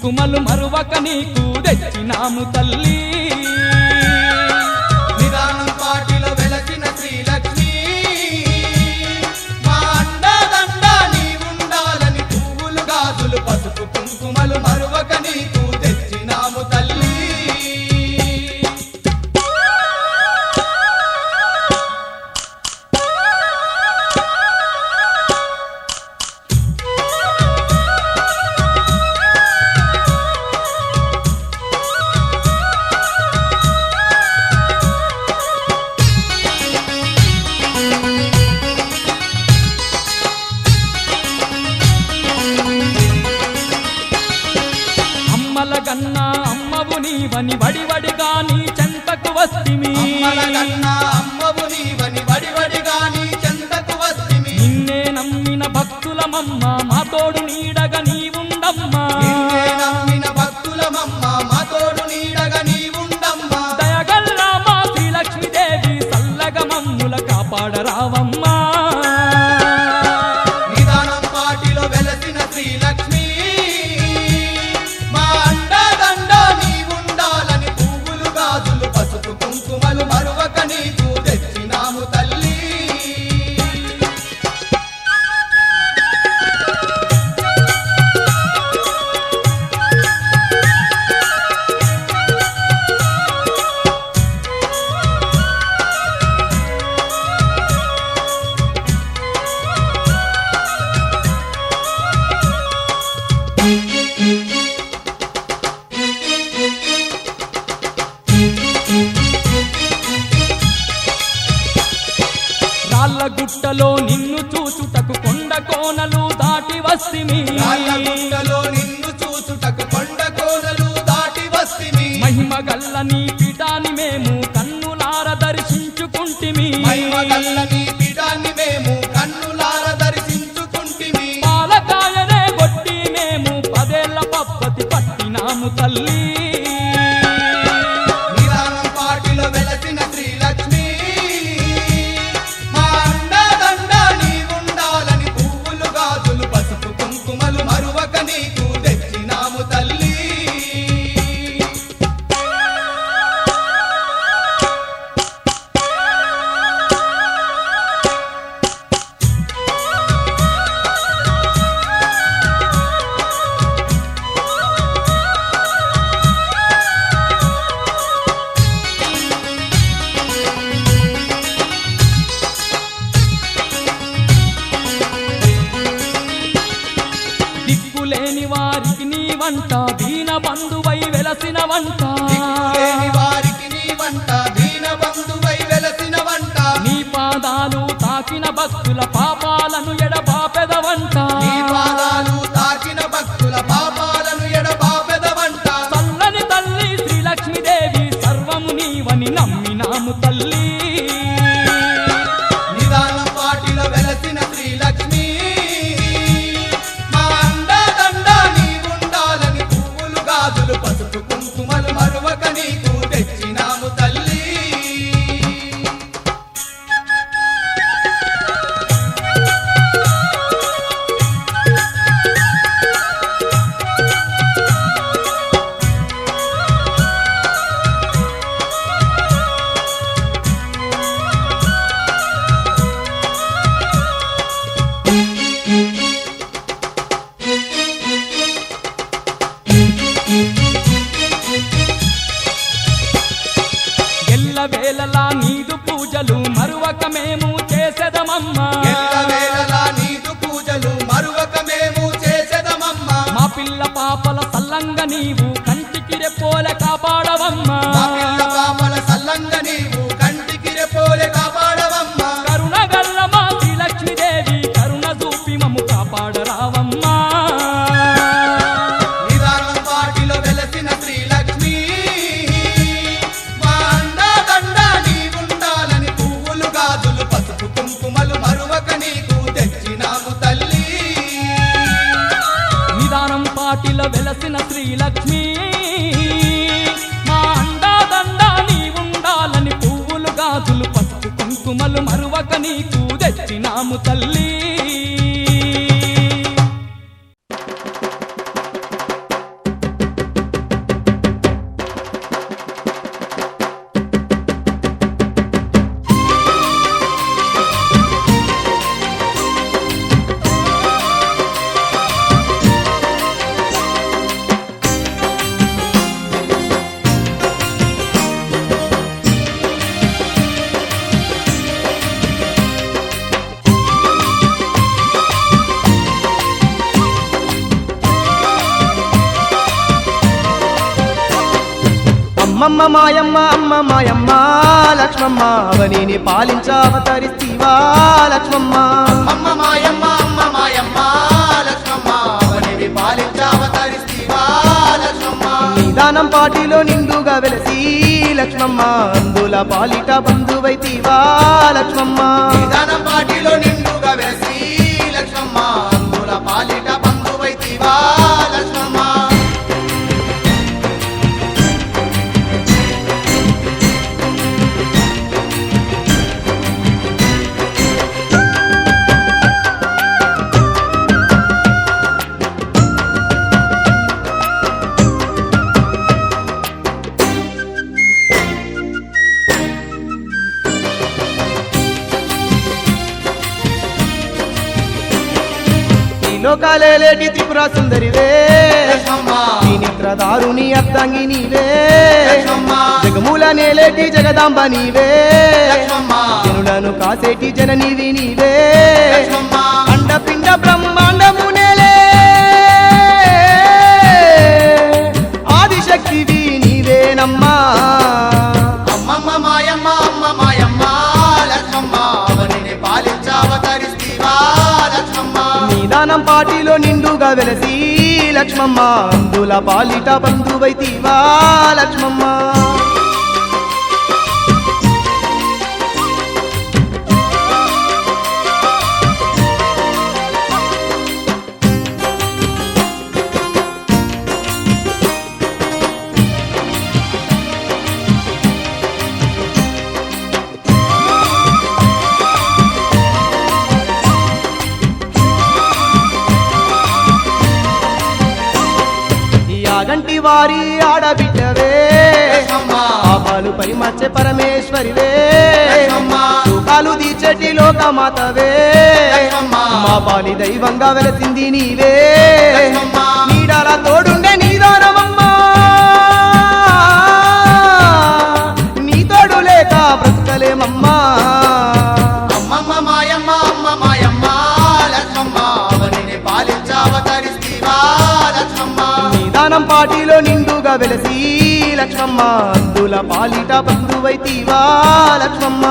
కుంకుమలు మరువక నీకు తెచ్చినాము తల్లి నిదానం పాటిలో వెలసిన శ్రీలక్ష్మి మా అండదండ నీ ఉండాలని పువ్వులు గాజులు పసుపు కుంకుమలు మరువక నీకు తెచ్చినాము తల్లి అమ్మలగన్నా అమ్మవు నీవని వడివడిగా నీ చెంతకు వస్తిమి అమ్మలగన్నా అమ్మవు నీవని వడివడిగా నీ చెంతకు వస్తిమి నిన్నే నమ్మిన భక్తులమమ్మ మా తోడు నీడగా నీవుండమ్మా నిన్నే నమ్మిన భక్తులమమ్మ మా తోడు నీడగా నీవుండమ్మా దయగల్ల మా శ్రీలక్ష్మీదేవి సల్లగా మమ్ముల కాపాడరావమ్మా నిదానం పాటిలో వెలసిన శ్రీలక్ష్మి మా అండదండ నీ ఉండాలని పువ్వులు గాజులు పసుపు కుంకుమలు మరువక నీకు తెచ్చినాము తల్లి రాళ్ళ గుట్టలో నిన్ను చూచుటకు కొండ కోనలు దాటి వస్తిమి రాళ్ళగుట్టలో నిన్ను చూచుటకు కొండ కోనలు దాటి వస్తిమి మహిమ గల్ల నీ పీఠాన్ని మేము కన్నులార దర్శించుకుంటిమి మహిమగల్ల నీ పీఠాన్ని మేము కన్నులార దర్శించుకుంటిమి పాలకాయనే కొట్టి మేము 10 ఏళ్ల పప్పతి పట్టినాము తల్లి నిదానం పాటిలో వెలసిన శ్రీలక్ష్మి మా అండదండ నీ ఉండాలని పువ్వులు గాజులు పసుపు కుంకుమలు మరువక నీకు తెచ్చినాము తల్లి దిక్కులేని వారికి నీ వంట దీన బంధువై వెలసిన వంట దిక్కులేని వారికి నీ వంట దీన బంధువై వెలసిన వంట నీ పాదాలు తాకిన భక్తుల పాపాలను ఎడబాపెదవంట నీ పాదాలు తాకిన భక్తుల పాపాలను ఎడబాపెదవంట చల్లని తల్లి శ్రీలక్ష్మీదేవి సర్వము నీవని నమ్మినాము తల్లి నిదానం పాటిలో వెలసిన శ్రీలక్ష్మి మా అండదండ నీ ఉండాలని పువ్వులు గాజులు పసుపు కుంకుమలు మరువక నీకు తెచ్చినాము తల్లి ఎల్లవేళలా నీదు పూజలు మరువక మేము చేసెదమమ్మా ఎల్లవేళలా నీదు పూజలు మరువక మేము చేసెదమమ్మా మా పిల్ల పాపల సల్లంగా నీవు కంటికి రెప్పోలే కాపాడవమ్మా మా పిల్ల పాపల సల్లంగా నీవు కంటికి రెప్పోలే కాపాడవమ్మా కరుణ గల్ల మా శ్రీలక్ష్మీదేవి కరుణ చూపి మమ్ము కాపాడరావమ్మా నిదానం పాటిలో వెలసిన శ్రీలక్ష్మి మా అండదండ నీ ఉండాలని పువ్వులు గాజులు పసుపు కుంకుమలు మరువక నీకు తెచ్చినాము తల్లి నిదానం పాటిలో వెలసిన శ్రీలక్ష్మి మా అండాదండ నీ ఉండాలని పువ్వులు గాజులు పసుపు కుంకుమలు మరువక నీకు తెచ్చినాము తల్లి అమ్మమ్మ మాయమ్మ అమ్మ మాయమ్మ లక్ష్మమ్మ అవనిని పాలించావతరిస్తీవా లక్ష్మమ్మ అమ్మ మాయమ్మ అమ్మ మాయమ్మ లక్ష్మమ్మ అవనివి పాలించావతరిస్తీవా లక్ష్మమ్మ నిదానం పాటిలో నిండుగా వెలసి లక్ష్మమ్మ అందుల పాలిట బంధువైతీవా లక్ష్మమ్మ నిదానం పాటిలో నిండుగా వెలసి లక్ష్మమ్మ అందుల పాలిట బంధువైతీవా లక్ష్మమ్మ లోకాలేటి త్రిపుర సుందరివే లక్ష్మమ్మ నీ నిద్రదారుని అర్ధంగి నీవే లక్ష్మమ్మ జగమూల నేలేటి జగదాంబ నీవే లక్ష్మమ్మ జనులను కాసేటి జననివి నీవే లక్ష్మమ్మ అండపిండ బ్రహ్మాండము నేలే ఆదిశక్తివి నీవేనమ్మా అమ్మమ్మ మాయమ్మ అమ్మ మాయమ్మ లక్ష్మమ్మ అవనిని పాలించావతరిస్తీవా లక్ష్మమ్మ నిదానం పాటిలో నిండుగా వెలసి లక్ష్మమ్మ అందుల పాలిట బంధువైతీవా లక్ష్మమ్మ యాగంటి వారి ఆడబిడ్డవే లక్ష్మమ్మ పాపాలు పరిమర్చే పరమేశ్వరివే లక్ష్మమ్మ సుఖాలు తీర్చటి లోకమాతవే లక్ష్మమ్మ మా పాలి దైవంగా వెలసింది నీవే లక్ష్మమ్మ నీడాల తోడుండే నీదానమమ్మా నీ తోడు లేక బ్రతకలేమమ్మా అమ్మమ్మ మాయమ్మ అమ్మ మాయమ్మ లక్ష్మమ్మ అవనిని పాలించావతరిస్తీవా లక్ష్మమ్మ నిదానం పాటిలో నిండుగా వెలసి లక్ష్మమ్మ అందుల పాలిట బంధువైతీవా లక్ష్మమ్మ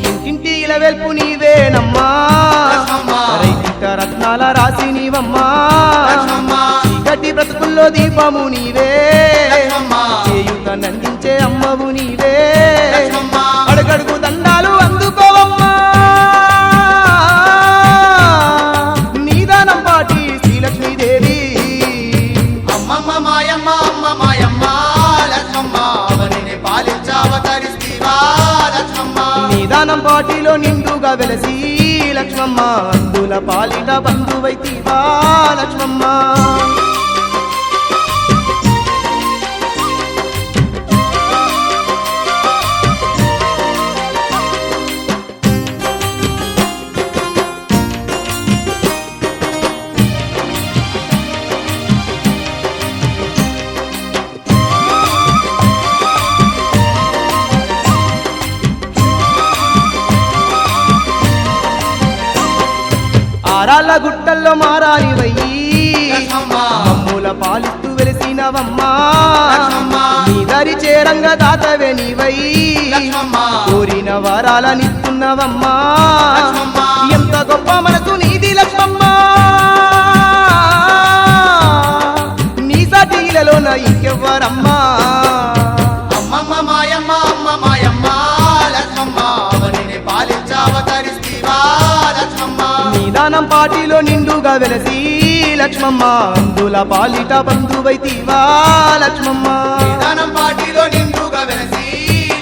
ఇంటింటి ఇలవెల్పు నీవేనమ్మా లక్ష్మమ్మ రైతిక రత్నాల రాసి నీవమ్మా లక్ష్మమ్మ చీకటి బ్రతుకుల్లో దీపము నీవే లక్ష్మమ్మ చేయుత నందించే అమ్మవు నీవే లక్ష్మమ్మ అడుగడుగు దండాలు అందుకోవమ్మా నీదానం పాటి శ్రీలక్ష్మీదేవి అమ్మమ్మ మాయమ్మ అమ్మ మాయమ్మ లక్ష్మమ్మ అవనిని పాలించావతరిస్తీవా లక్ష్మమ్మ నిదానం పాటిలో నిండుగా వెలసి లక్ష్మమ్మ అందుల పాలిట బంధువైతీవా లక్ష్మమ్మ ఆరాళ్ళ గుట్టల్లో మారాలివయ్యి లక్ష్మమ్మ మమ్ముల పాలిస్తూ వెలిసినవమ్మా లక్ష్మమ్మ నీ దరి చేరంగ దాతవే నీవై లక్ష్మమ్మ కోరిన వరాలనిస్తున్నవమ్మా లక్ష్మమ్మ ఎంత గొప్ప మనసు నీది లక్ష్మమ్మ నీ సాటిలలోన ఇంకెవ్వరమ్మా అమ్మమ్మ మాయమ్మ అమ్మ మాయమ్మ లక్ష్మమ్మ అవనిని పాలించావతరిస్తీవా లక్ష్మమ్మ నిదానం పాటిలో నిండుగా వెలసి లక్ష్మమ్మ అందుల పాలిట బంధువైతీవా లక్ష్మమ్మ నిదానం పాటిలో నిండుగా వెలసి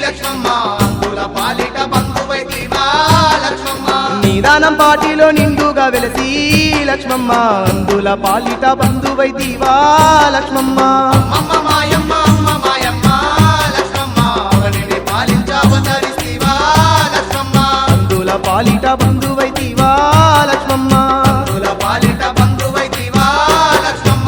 లక్ష్మమ్మ అందుల పాలిట బంధువైతీవా లక్ష్మమ్మ నిదానం పాటిలో నిండుగా వెలసి లక్ష్మమ్మ అందుల పాలిట బంధువైతీవా లక్ష్మమ్మ అమ్మ మాయమ్మ అమ్మ మాయమ్మ లక్ష్మమ్మ అవనిని పాలించావతరిస్తీవా లక్ష్మమ్మ పాలిట బంధువైతివా లక్ష్మమ్మ అందుల పాలిట బంధువైతివా లక్ష్మమ్మ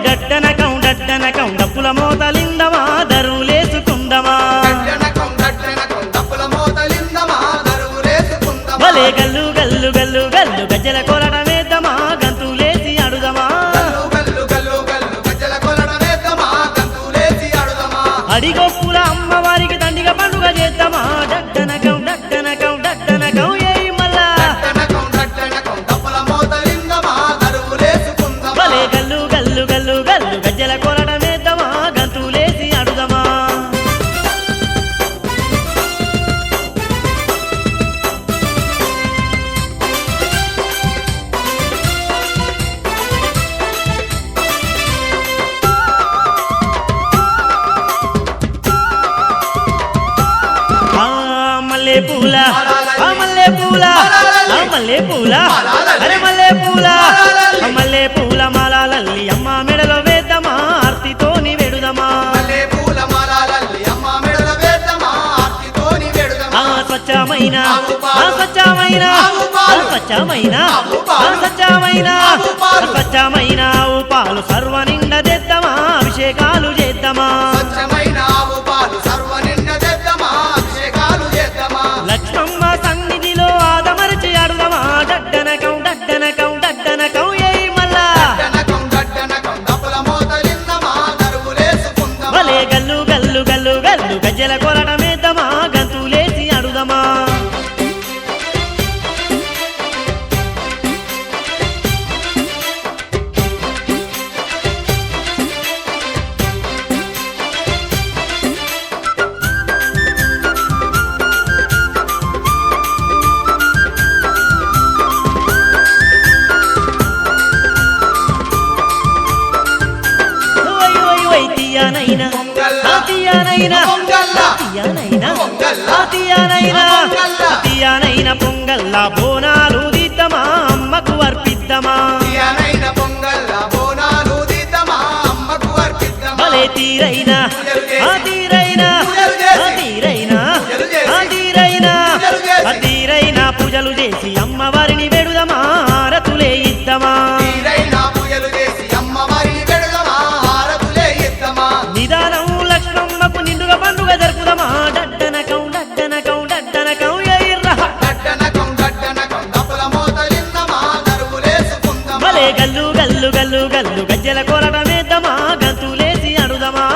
డట్టనకం డప్పుల మోతలిందమా దరువులేసుకుందమా భలే గల్లు గల్లు గల్లు గల్లు గజ్జల కొలడమేద్దామా గంతులేసి అడుదమా అడిగొప్పుల అమ్మవారికి దండిగ పండుగ చేద్దామా డట్టనకం డట్టనకం డట్టనకం ఏయ్ మల్లా భలే గల్లు గల్లు గల్లు గల్లు గజ్జల కొలడమేద్దామా గంతులేసి అడుదమా మల్లె పూల మల్లె పూల మల్లె పూల అరే మల్లె పూల మల్లె పూల మాలల్లి అమ్మ మెడలో వేద్దామా ఆర్తితోని వెడుదమా స్వచ్ఛమైన స్వచ్ఛమైన స్వచ్ఛమైన స్వచ్ఛమైన స్వచ్ఛమైన ఆవు పాలు సర్వ నిండా తెద్దామా అభిషేకాలు చేద్దామా లక్ష్మమ్మ సన్నిధిలో ఆదమరిచి అడుదమా డడ్డనకం డడ్డనకం డడ్డనకం ఏయ్ మల్లా భలే గల్లు గల్లు గల్లు గల్లు గజ్జల కొలడమేద్దామా గంతులేసి అడుదమా తీయనైనా తీయనైనా పొంగల్లా బోనాలు దిద్దమా అమ్మకు అర్పిద్దమా భలే తీరైనా తీరైనా తీరైనా తీరైనా తీరైనా పూజలు చేసి అమ్మవారిని వెడుదమా ఆరతులే ఇద్దమా నిదానం లక్ష్మమ్మకు నిండుగా పండుగ జరుపుదమా డడ్డనకం డడ్డనకం డడ్డనకం ఎయిర్రా భలే గల్లు గల్లు గల్లు గల్లు గజ్జల కొలడమేద్దామా గంతులేసి అడుదమా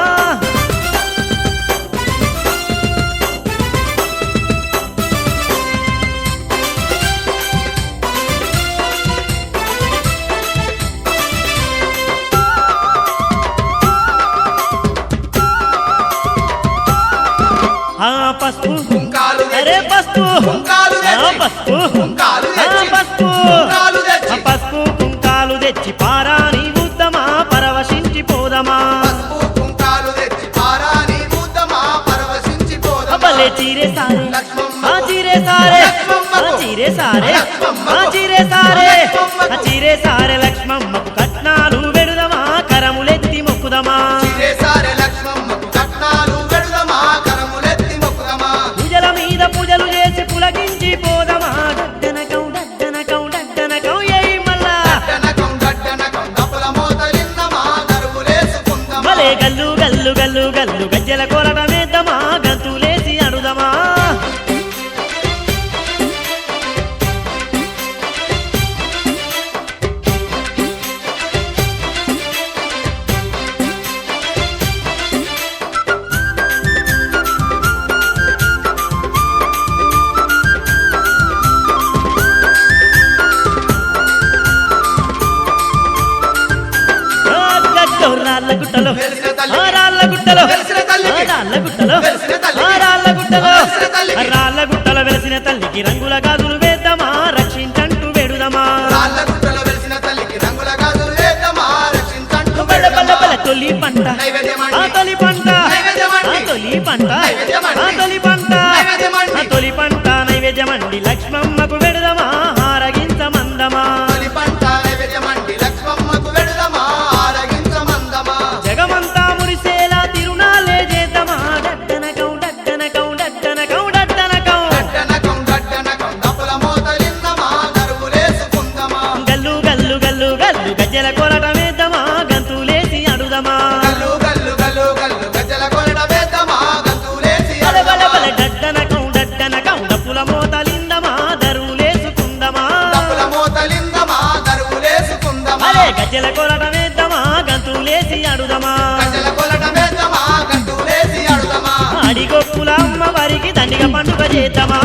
పసుపు అరే పసుపు పసుపు పసుపు పసుపు కుంకాలు తెచ్చి పారాని ఉద్దమా పరవశించి పోదమా భలే చీరే సారే చీరే సారే చీరే సారే చీరే సారే చీరే సారే లక్ష్మమ్మకు కట్నాలు వెడుదమా కరములెత్తి మొక్కుదమా పూజల మీద పూజలు చేసి పులకించి పోదమా డడ్డనకం డడ్డనకం డడ్డనకం ఏయ్ మల్లా భలే గల్లు గల్లు గల్లు గల్లు గజ్జల కొలడమేద్దామా గంతులేసి అడుదమా గుట్టలో వెలిసిన తల్లికి. ఆ రాళ్ళ గుట్టలో వెలిసిన తల్లికి. ఆ రాళ్ళ గుట్టలో వెలిసిన తల్లికి. ఆ రాళ్ళ గుట్టలో వెలిసిన తల్లికి. రాళ్ళ గుట్టలో వెలిసిన తల్లికి రంగుల గాజులు వేద్దామా రక్షించంటూ వేడుదమా రాళ్ళ గుట్టలో వెలిసిన తల్లికి రంగుల గాజులు వేద్దామా రక్షించంటూ బల బల వేడుదమా. బల తొలి పంట నైవేద్యమండి. ఆ తొలి పంట నైవేద్యమండి. ఆ తొలి పంట నైవేద్యమండి. ఆ తొలి పంట నైవేద్యమండి. ఆ తొలి పంట నైవేద్యమండి లక్ష్మమ్మకు వెడుదమా హారగించమందమా తొలి పంట నైవేద్యమండి లక్ష్మమ్మకు వెడుదమా ఆరగించమందమా. జగమంతా మురిసేలా తిరునాలే చేద్దామా డడ్డనకం డడ్డనకం డడ్డనకం డడ్డనకం గడ్డనకం గడ్డనకం దప్పుల మోతలిందమా దరువులేసుకుందమా. గల్లు గల్లు గల్లు గల్లు గజ్జల కొరట వేద్దామా గంతులేసి అడుదమా గల్లు గల్లు గల్లు గల్లు గజ్జల కొరడ వేద్దామా గంతులేసి బల బల అడుదమా. బల డడ్డనకం డడ్డనకం డప్పుల మోతలిందమా దరువులేసుకుందమా దప్పుల మోతలిందమా దరువులేసుకుందమా. అరే గజ్జల కొరట వేద్దామా గంతులేసి అడుదమా గజ్జల కొరడ వేద్దామా గంతులేసి అడుదమా. అడిగొప్పుల అమ్మ వారికి దండిగా పండుగ చేద్దామా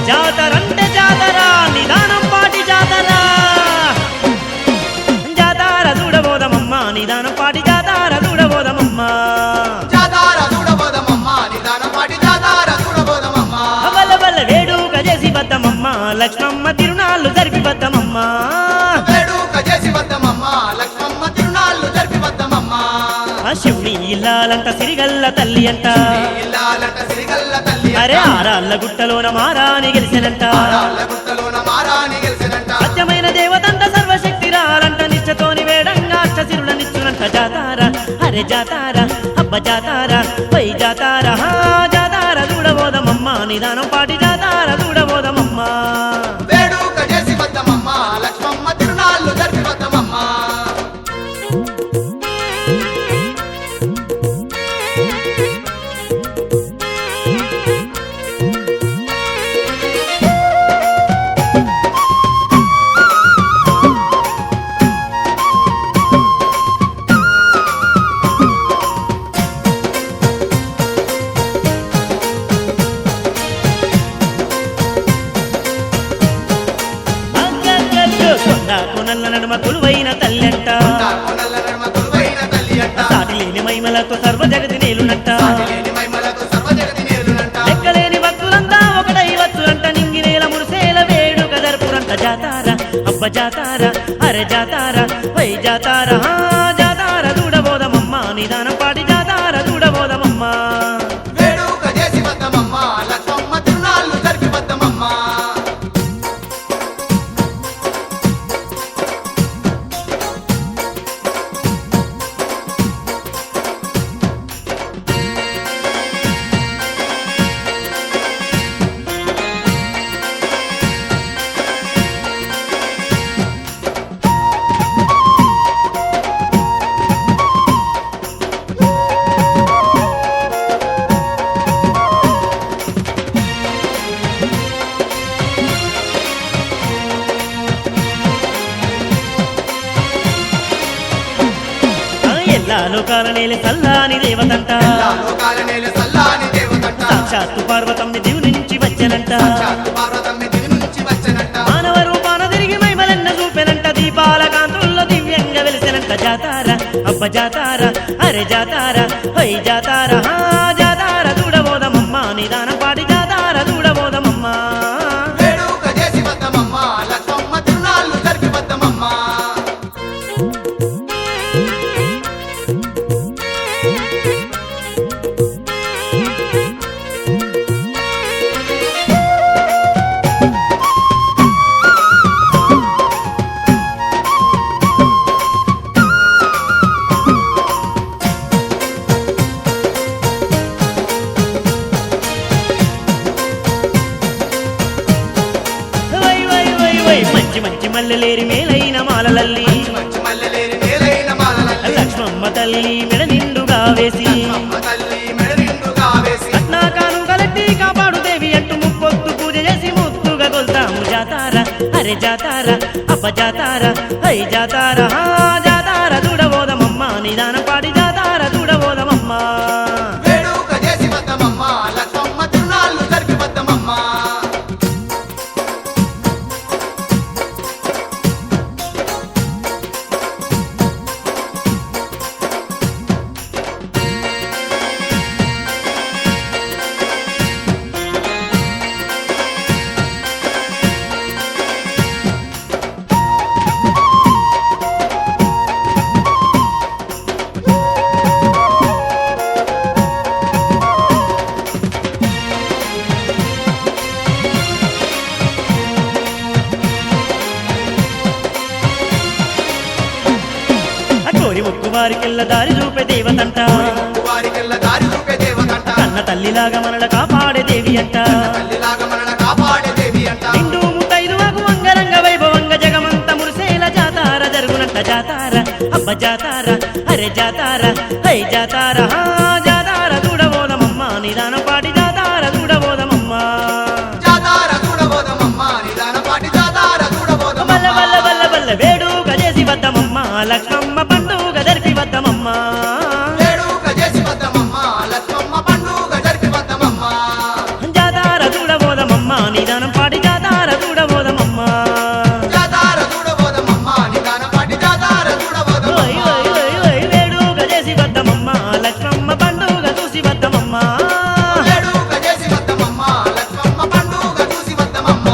జాతరంటే జాతర నిదానం పాటి జాతర జాతర చూడబోదమమ్మ నిదానం పాటి జాతర చూడబోదమమ్మ జాతార చూడబోదమమ్మా నిదానపాటి జాతార చూడబోదమమ్మా. వల్ల వల్ల వేడుక చేసి వద్దమమ్మ లక్ష్మమ్మ తిరునాళ్ళు జరిపి వద్దమమ్మ వేడుక చేసి వద్దమమ్మా లక్ష్మమ్మ తిరునాళ్ళు జరిపి వద్దమమ్మా. ఆ శివుని ఇల్లాలంట సిరిగల్ల తల్లి అంట ఇల్లాలంట సిరిగల్ల తల్లి అరే ఆరాళ్ళ గుట్టలోన మారాని గెలిచినంట రాళ్ళ గుట్టలోన మారాని గెలిచినంట. సత్యమైన దేవతంట సర్వశక్తి రాలంట నిశ్చతోని వేడంగా అష్టసిరులనిచ్చునంట జాతార అరే జాతార అబ్బ జాతార పై జాతార హా జాతార చూడబోదమమ్మ నిదానం పాటి జాతార చూడబోదమమ్మ వేడుక చేసి వద్దమమ్మా లక్ష్మమ్మ తిరునాళ్ళు జరిపి వద్దమమ్మా. అగ్గగ్గగ్గ కొండకు నల్ల నడుమ కొలువైన తల్లంట కొనల్ల నడుమ కొలువైన తల్లి అంట. సాటి లేని మైమలతో సర్వ జగతి నేలునంట సాటిలేని మహిమలతో సర్వజగతి నేలునంట. లెక్కలేని భక్తులంతా ఒకటై వచ్చునంట నింగినేల మురిసేల వేడుక జరుపురంట జాతార అబ్బ జాతార అరే జాతార వై జాతార హా జాతార చూడబోదమమ్మ నిదానం పాటి జాతార చూడబోదమమ్మ వేడుక చేసి వద్దమమ్మా లక్ష్మమ్మ తిరునాళ్ళు జరిపి వద్దమమ్మా. ఎల్లా లోకాల నేల సల్లాని దేవతంట లోకాల నేల సల్లాని దేవతంట. సాక్షాత్తు పార్వతమ్మి దివు నుంచి వచ్చనంట సాక్షాత్తు పార్వతమ్మ దివి నుంచి వచ్చనంట. మానవ రూపాన తిరిగి మైమలెన్న చూపెనంట దీపాల కాంతుల్లో దివ్యంగా వెలిసినంట జాతార అబ్బ జాతార అరే జాతార హై జాతార హా జాతార చూడబోదమమ్మ నిదానం పాటి జాతార చూడబోదమమ్మ వేడుక చేసి వద్దమమ్మా లక్ష్మమ్మ తిరునాళ్ళు జరిపి వద్దమమ్మా. వై వై వై వై మంచి మంచి మల్లెలేరి మేలైన మాలలల్లి మంచి తల్లి మెడ నిండుగా వేసి లక్ష్మమ్మ తల్లి మెడ నిండుగా వేసి కట్నాకాను గలట్టి కాపాడు దేవి అంటూ ముప్పొత్తు పూజ చేసి ముత్తుగా కొల్తాము జాతార అరే జాతార అబ్బ జాతార హై జాతార హా జాతార చూడబోదమమ్మ నిదానం పాడి జాతార చూడబోదమమ్మ వేడుక చేసి వద్దమమ్మ లక్ష్మమ్మ తిరునాళ్ళు జరిపి వద్దమమ్మ కోరి ముక్కు వారికెళ్ళ దారి చూపే దేవతంట వారికెళ్ళ దారి చూపే దేవతంట కన్న తల్లిలాగా మనల కాపాడే దేవి అంట తల్లిలాగా మనల్ని కాపాడే దేవి అంట నిండు ముత్తైదువకు అంగరంగ వైభవంగ జగమంత మురిసేల జాతార జరుగునంట జాతార అబ్బ జాతార అరే జాతార హై జాతార హా జాతార చూడబోదమమ్మ నిదానం పాటి జాతార చూడబోదమమ్మ జాతార చూడబోదమమ్మ నిదానపాటి జాతార బల్ల చూడబోదమమ్మ బల్ల బల్ల బల్ల వేడుక చేసి వద్దమమ్మ లక్ష్మమ్మ పండుగ జరిపి వద్దమమ్మ వేడుక చేసి వద్దమమ్మ లక్ష్మమ్మ పండుగ జరిపి వద్దమమ్మ జాతార చూడబోదమమ్మ నిదానం పాటి జాతార చూడబోదమమ్మ జాతార చూడబోదమమ్మ నిదానపాటి జాతార చూడబోదమమ్మ ఓయ్ ఓయ్ ఓయ్ ఓయ్ వేడుక చేసి వద్దమమ్మ లక్ష్మమ్మ పండుగ చూసి వద్దమమ్మ వేడుక చేసి వద్దమమ్మ లక్ష్మమ్మ పండుగ చూసి వద్దమమ్మ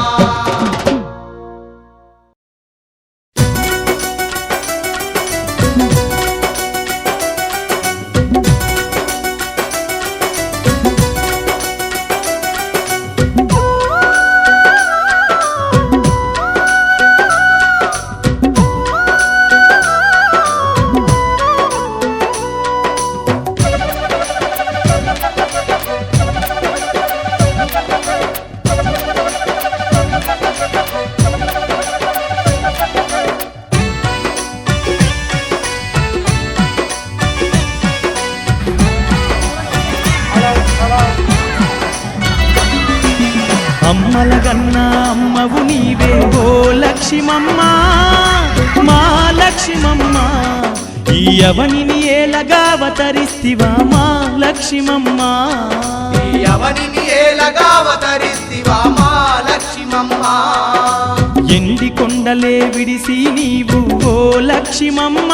అమ్మల గన్నా అమ్మవు నీవే ఓ లక్ష్మమ్మ మా లక్ష్మమ్మ ఈ అవనిని ఏలగా అవతరిస్తివా మా లక్ష్మమ్మ ఈ అవనిని ఏలగా అవతరిస్తివా మా లక్ష్మమ్మ ఎండి కొండలే విడిసి నీవు ఓ లక్ష్మమ్మ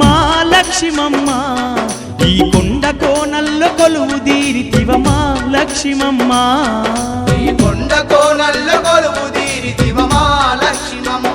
మా లక్ష్మమ్మ ఈ కొండ కోనల్లో కొలువు దీరితివ మా లక్ష్మమ్మ ఈ కొండ కోనల్లో కొలువు తీరితివ మా లక్ష్మమ్మ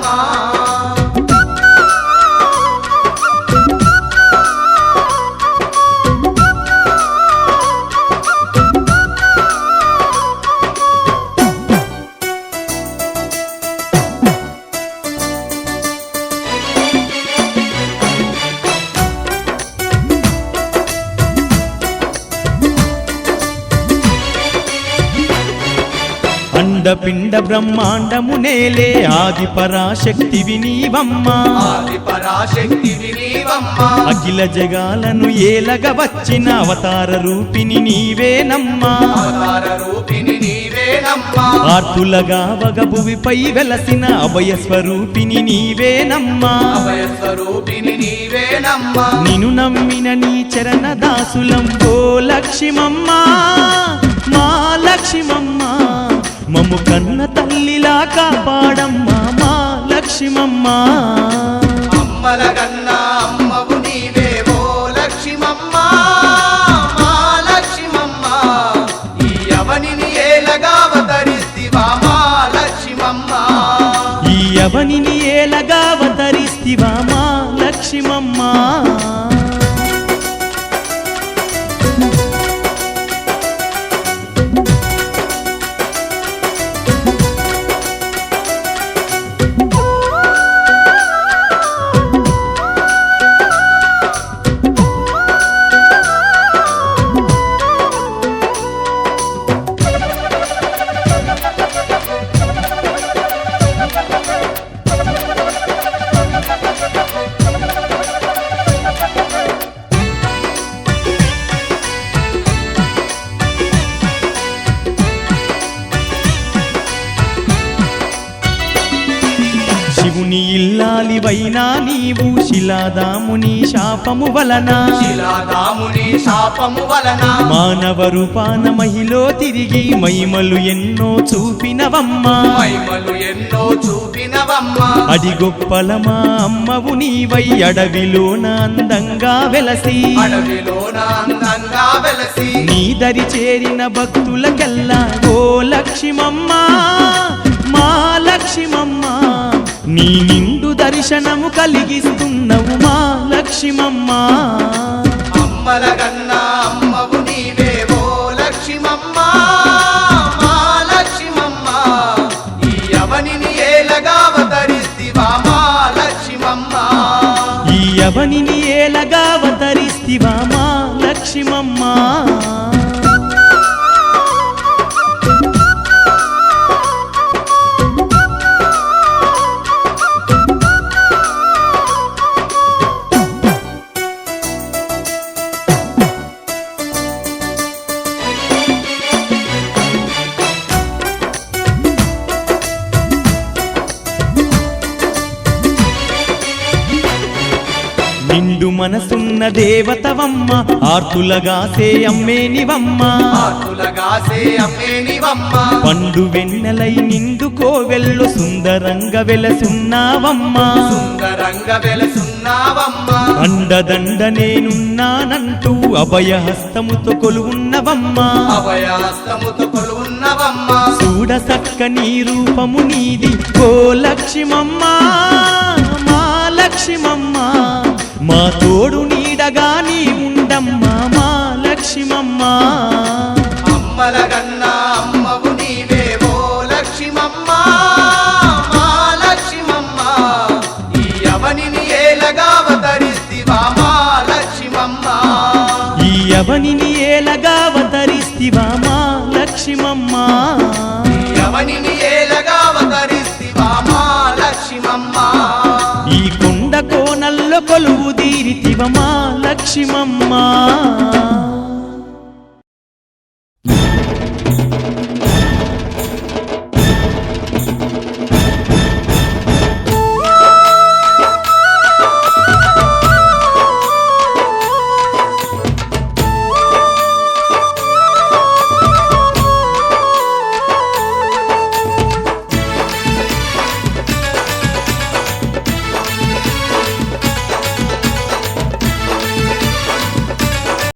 అండపిండ బ్రహ్మాండము నేలే ఆది పరాశక్తివి నీవమ్మ ఆది పరాశక్తివి నీవమ్మ అఖిల జగాలను ఏలగ వచ్చిన అవతార రూపిణి నీవేనమ్మా అవతార రూపిణి నీవేనమ్మ ఆర్తులగా వగభువిపై వెలసిన అభయ స్వరూపిణి నీవేనమ్మా అభయ స్వరూపిణి నీవేనమ్మ నిన్ను నమ్మిన నీ చరణ దాసులం ఓ లక్ష్మమ్మ మా లక్ష్మమ్మ మమ్ము కన్న తల్లిలా కాపాడమ్మా మా లక్ష్మమ్మ అమ్మల కన్నా అమ్మవు నీవే ఓ లక్ష్మమ్మ మా లక్ష్మమ్మ ఈ అవనిని ఏలగా అవతరిస్తివా మా లక్ష్మమ్మ ఈ అవనిని ఏలగా అవతరిస్తివా మా లక్ష్మమ్మ శివుని ఇల్లాలివైనా నీవు శిలాదాముని శాపము వలన శిలాదాముని శాపము వలన మానవ రూపాన మహిలో తిరిగి మైమలు ఎన్నో చూపినవమ్మా మహిమలు ఎన్నో చూపినవమ్మా అడి గొప్పల మా అమ్మవు నీవై అడవిలోన అందంగా వెలసి అడవిలోన అందంగా వెలసి నీ దరి చేరిన భక్తులకెల్లా ఓ లక్ష్మమ్మ మా లక్ష్మమ్మ నీ నిండు దర్శనము కలిగిస్తున్నవు మా లక్ష్మమ్మ అమ్మల గన్నా అమ్మవు నీవే ఓ లక్ష్మమ్మ మా లక్ష్మమ్మ ఈ అవనిని ఏలగా అవతరిస్తివా మా లక్ష్మమ్మ ఈ అవనిని ఏలగా అవతరిస్తివా మా లక్ష్మమ్మ నిండు మనసున్న దేవతవమ్మ ఆర్తులగాసే అమ్మేనివమ్మ ఆతులగాసే అమ్మేనివమ్మ పండు వెన్నెలై నిండు కోవెల్లు సుందరంగా వెలసున్నావమ్మ సుందరంగా వెలసున్నావమ్మ అండదండ నేనున్నానంటూ అభయహస్తముతో కొలువున్నవమ్మ అభయాస్తముతో కొలువున్నవమ్మ చూడ సక్కని రూపము నీది ఓ లక్ష్మమ్మ మా లక్ష్మమ్మ మా తోడు నీడగా నీ ఉండమ్మా మా లక్ష్మమ్మ అమ్మల గన్నా అమ్మవు నీవే ఓ లక్ష్మమ్మ మా లక్ష్మమ్మ ఈ అవనిని ఏలగా అవతరిస్తివా మా లక్ష్మమ్మ ఈ అవనిని ఏలగా అవతరిస్తివా మా లక్ష్మమ్మ ఈ అవనిని ఏలగా అవతరిస్తివా మా లక్ష్మమ్మ ఈ కొండ కోనల్లో కొలువు తీరితివ మా లక్ష్మమ్మ